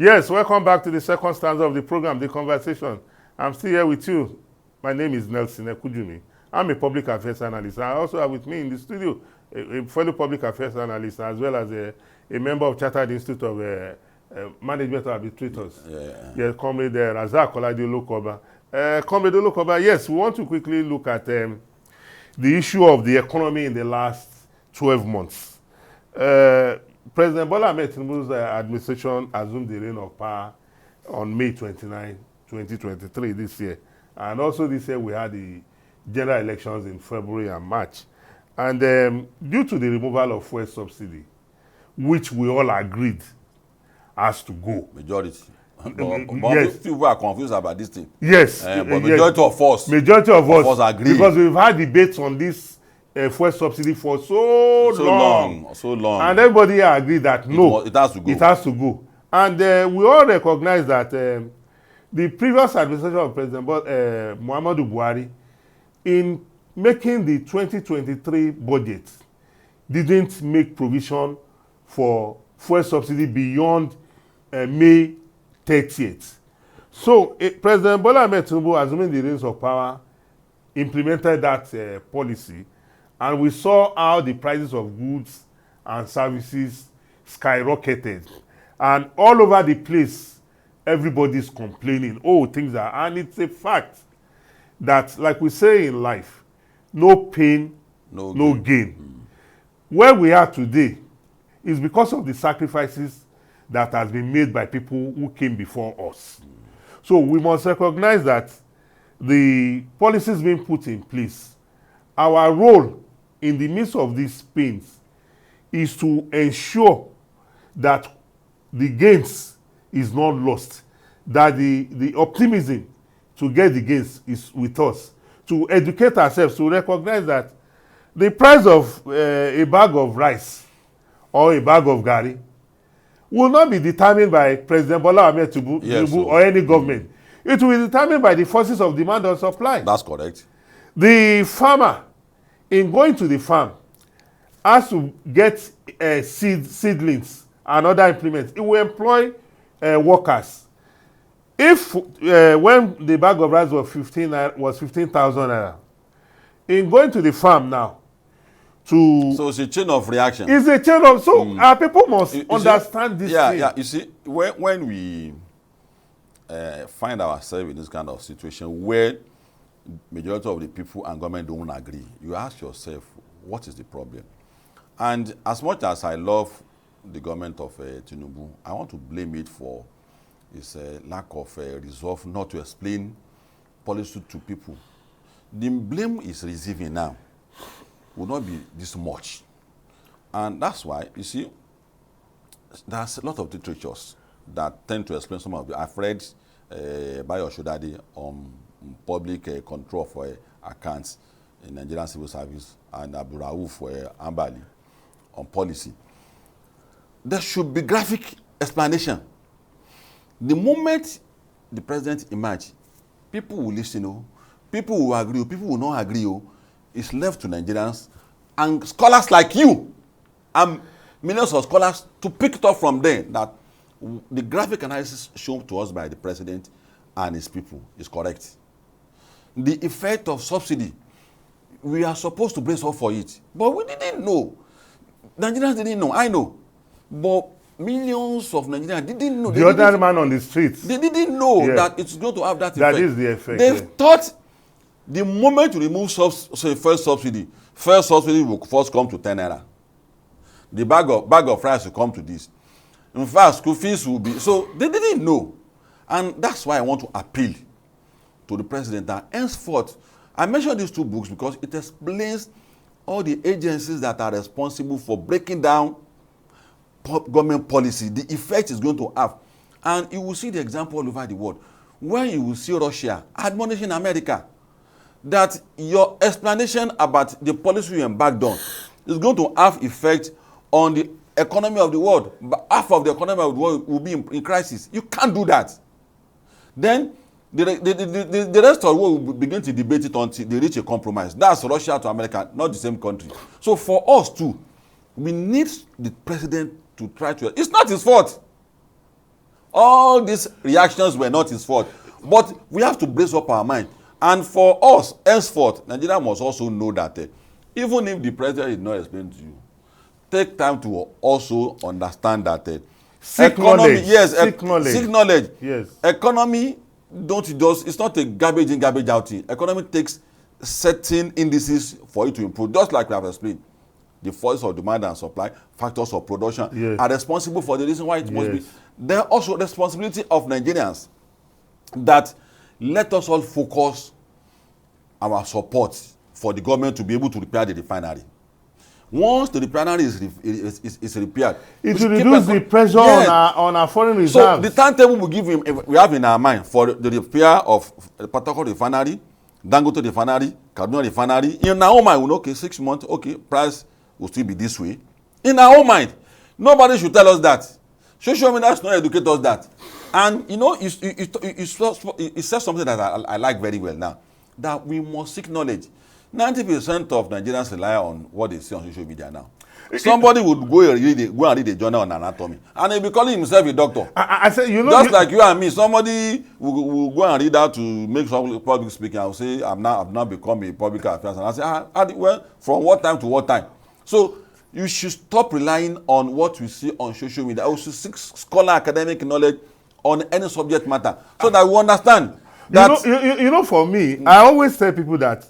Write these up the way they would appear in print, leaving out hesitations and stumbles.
Yes, welcome back to the second stanza of the program, The Conversation. I'm still here with you. My name is Nelson Ekujumi. I'm a public affairs analyst. I also have with me in the studio a fellow public affairs analyst as well as a member of Chartered Institute of Management of Arbitrators. Yeah, Comrade Razak Kolade Olokoba. Comrade Olokoba, yes, we want to quickly look at the issue of the economy in the last 12 months. President Bola Ahmed Tinubu's administration assumed the reign of power on May 29, 2023 this year. And also this year we had the general elections in February and March. And due to the removal of fuel subsidy, which we all agreed has to go. Majority. Yes. People are confused about this thing. Yes. But majority of us. Majority of us agree. Because we've had debates on this fuel subsidy for so long. And everybody agreed that no, it has to go. It has to go. And we all recognize that the previous administration of President Muhammadu Buhari, in making the 2023 budget, didn't make provision for fuel subsidy beyond May 30th. So President Bola Ahmed Tinubu, assuming the reins of power, implemented that policy, and we saw how the prices of goods and services skyrocketed. And all over the place, everybody's complaining, oh, things are, and it's a fact that, like we say in life, no pain, no gain. Where we are today is because of the sacrifices that has been made by people who came before us. So we must recognize that the policies being put in place, our role in the midst of these pains is to ensure that the gains is not lost, that the optimism to get the gains is with us, to educate ourselves, to recognize that the price of a bag of rice or a bag of garri will not be determined by President Bola Ahmed Tinubu or any government. It will be determined by the forces of demand and supply. That's correct. The farmer, in going to the farm, has to get seedlings and other implements. It will employ workers. If when the bag of rice was 15,000 naira, in going to the farm now, so it's a chain of reaction. It's a chain of, so our people must understand this thing. Yeah, you see, when we find ourselves in this kind of situation where majority of the people and government don't agree, you ask yourself, what is the problem? And as much as I love the government of Tinubu, I want to blame it for its lack of resolve not to explain policy to people. The blame is receiving now will not be this much. And that's why, you see, there's a lot of literatures that tend to explain some of it. I've read Bayo Shodade on public control for accounts in Nigerian civil service, and Abu Rauf for Ambali on policy. There should be graphic explanation. The moment the president emerges, people will listen, people will agree, people will not agree. It's left to Nigerians and scholars like you and millions of scholars to pick it up from there that the graphic analysis shown to us by the president and his people is correct. The effect of subsidy, we are supposed to brace up for it, but we didn't know. Nigerians didn't know. I know, but millions of Nigerians didn't know. The ordinary man on the streets, they didn't know that it's going to have that effect. That is the effect. They thought the moment you remove first subsidy will first come to 10 naira. The bag of rice will come to this. In fact, school fees will be. So they didn't know. And that's why I want to appeal to the president that henceforth, I mentioned these two books because it explains all the agencies that are responsible for breaking down government policy, the effect it's going to have. And you will see the example all over the world. When you will see Russia admonishing America that your explanation about the policy you embarked on is going to have effect on the economy of the world. But half of the economy of the world will be in crisis. You can't do that. Then the rest of the world will begin to debate it until they reach a compromise. That's Russia to America, not the same country. So for us too, we need the president to try to. It's not his fault. all these reactions were not his fault. But we have to brace up our mind. And for us, henceforth, Nigeria must also know that even if the president did not explain to you, take time to also understand that Seek knowledge. Yes, Seek knowledge. Seek knowledge. Yes. Economy, it's not a garbage in, garbage out thing. Economy takes certain indices for it to improve, just like we have explained. The forces of demand and supply, factors of production Yes. are responsible for the reason why it must be. Yes. There are also responsibility of Nigerians that let us all focus our support for the government to be able to repair the refinery. Once the refinery is repaired, it will reduce the pressure on our foreign reserves. So the timetable we have in our mind for the repair of the Port Harcourt refinery, Dangote refinery, Kaduna refinery. In our own mind, we know, okay, 6 months, okay, price will still be this way. In our own mind, nobody should tell us that. Social media should not educate us that. And you know, it says something that I like very well now, that we must seek knowledge. 90% of Nigerians rely on what they see on social media now. Somebody would go and read a journal on anatomy, and he'll be calling himself a doctor. I said, you know, just like you and me, somebody will go and read that to make some public speaking. I will say, I've now become a public affairs, and I say, well, from what time to what time? So you should stop relying on what we see on social media. I should seek scholar academic knowledge on any subject matter, so that we understand that. You know, for me, I always tell people that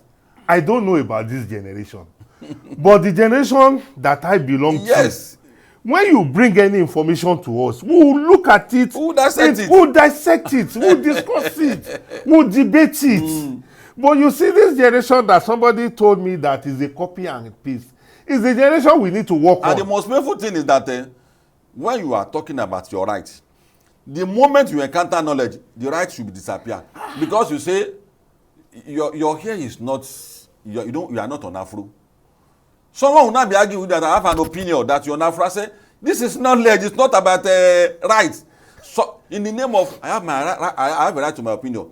I don't know about this generation. But the generation that I belong yes. to, when you bring any information to us, we will look at it, we'll dissect it, we'll discuss it, we'll debate it. But you see, this generation that somebody told me that is a copy and paste, is the generation we need to work on. And the most painful thing is that when you are talking about your rights, the moment you encounter knowledge, the right should disappear. Because you say, your hair is not, you are not on Afro. Someone will not be arguing with that. I have an opinion that you're on Afro. I say, this is knowledge, it's not about rights. So, in the name of, I have a right to my opinion.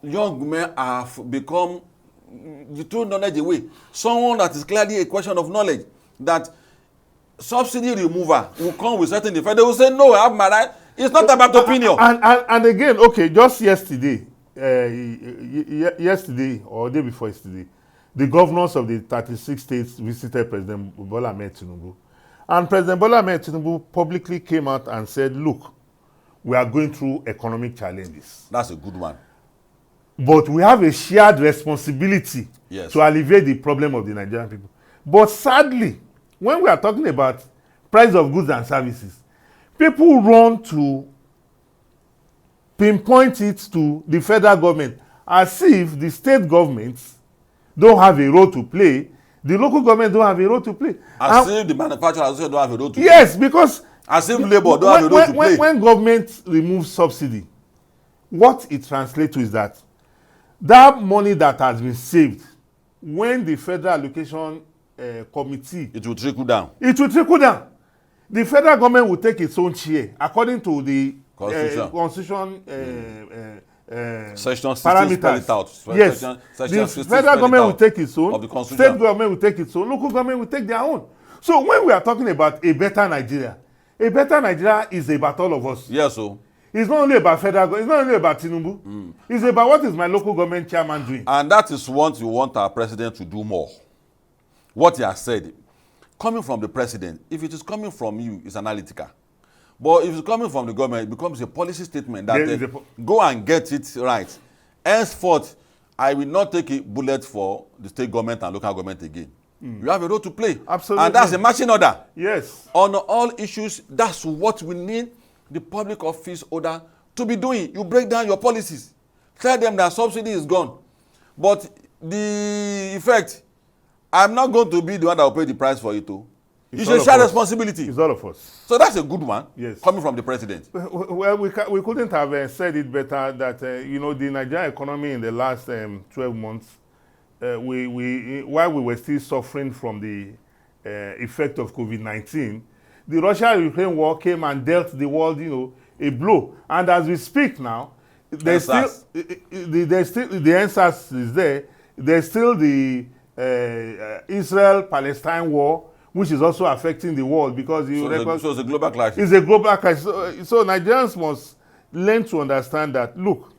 Young men have become, you throw knowledge away. Someone that is clearly a question of knowledge, that subsidy remover will come with certain defense. They will say, no, I have my right. It's not about opinion. And again, okay, just yesterday, yesterday or day before yesterday, the governors of the 36 states visited President Bola Ahmed Tinubu. And President Bola Ahmed Tinubu publicly came out and said, look, we are going through economic challenges. That's a good one. But we have a shared responsibility to alleviate the problem of the Nigerian people. But sadly, when we are talking about price of goods and services, people run to pinpoint it to the federal government as if the state governments don't have a role to play, the local government don't have a role to play. As if the manufacturers don't have a role to play. Yes, because as if labor don't have a role to play. When government removes subsidy, what it translates to is that money that has been saved, when the federal allocation committee, it will trickle down. It will trickle down. The federal government will take its own share according to the constitution section parameters. Yes, the federal government will take its own, state government will take its own, local government will take their own. So when we are talking about a better Nigeria is about all of us. Yes, so it's not only about federal government, it's not only about Tinubu. It's about what is my local government chairman doing. And that is what you want our president to do more. What he has said, coming from the president, if it is coming from you, it's analytical. But if it's coming from the government, it becomes a policy statement that go and get it right. Henceforth, I will not take a bullet for the state government and local government again. You have a role to play. Absolutely. And that's a marching order. Yes. On all issues, that's what we need the public office holder to be doing. You break down your policies. Tell them that subsidy is gone. But the effect, I'm not going to be the one that will pay the price for it too. You should share responsibility. It's all of us. So that's a good one. Yes. Coming from the president. Well, we couldn't have said it better that the Nigerian economy in the last 12 months, while we were still suffering from the effect of COVID-19, the Russia-Ukraine war came and dealt the world, a blow. And as we speak now, there's still the answers is there. There's still the Israel-Palestine war, which is also affecting the world because so it's a global crisis. It's a global crisis. So Nigerians must learn to understand that, look,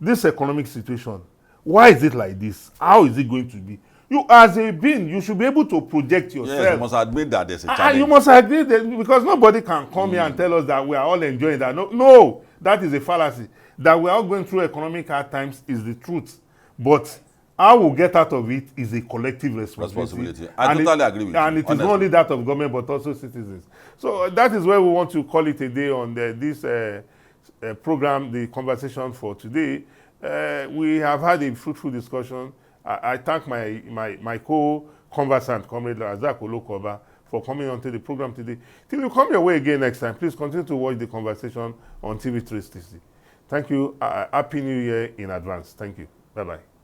this economic situation, why is it like this? How is it going to be? You, as a being, you should be able to project yourself. Yes, you must admit that there's a challenge. You must agree that, because nobody can come here and tell us that we are all enjoying that. No, that is a fallacy. That we are all going through economic hard times is the truth. But how we get out of it is a collective responsibility. I totally agree with you. And it is not only that of government, but also citizens. So that is where we want to call it a day on this program, the conversation for today. We have had a fruitful discussion. I thank my co-conversant, Comrade Razak Olokoba, for coming onto the program today. Till you come your way again next time, please continue to watch the conversation on TV 360. Thank you. Happy New Year in advance. Thank you. Bye-bye.